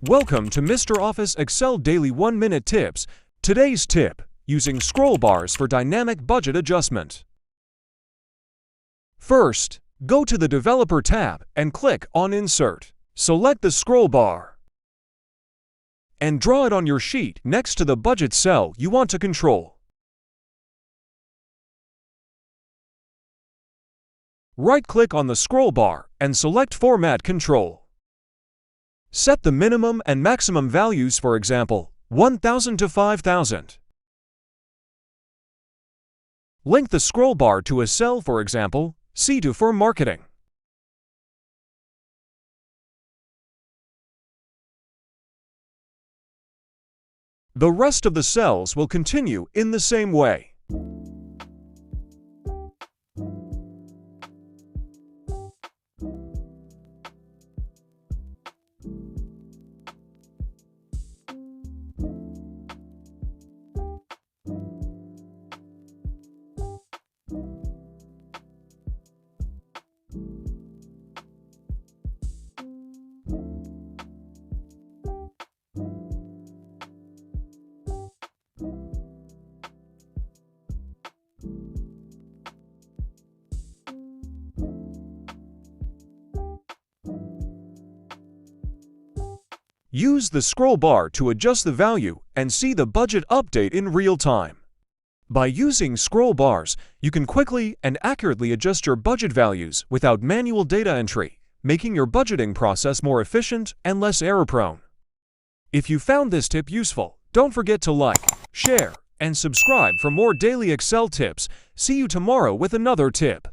Welcome to Mr. Office Excel Daily 1-Minute Tips. Today's tip: using scroll bars for dynamic budget adjustment. First, go to the Developer tab and click on Insert. Select the scroll bar and draw it on your sheet next to the budget cell you want to control. Right-click on the scroll bar and select Format Control. Set the minimum and maximum values, for example, 1000 to 5000. Link the scroll bar to a cell, for example, C2 for marketing. The rest of the cells will continue in the same way. Use the scroll bar to adjust the value and see the budget update in real time. By using scroll bars, you can quickly and accurately adjust your budget values without manual data entry, making your budgeting process more efficient and less error-prone. If you found this tip useful, don't forget to like, share, and subscribe for more daily Excel tips. See you tomorrow with another tip.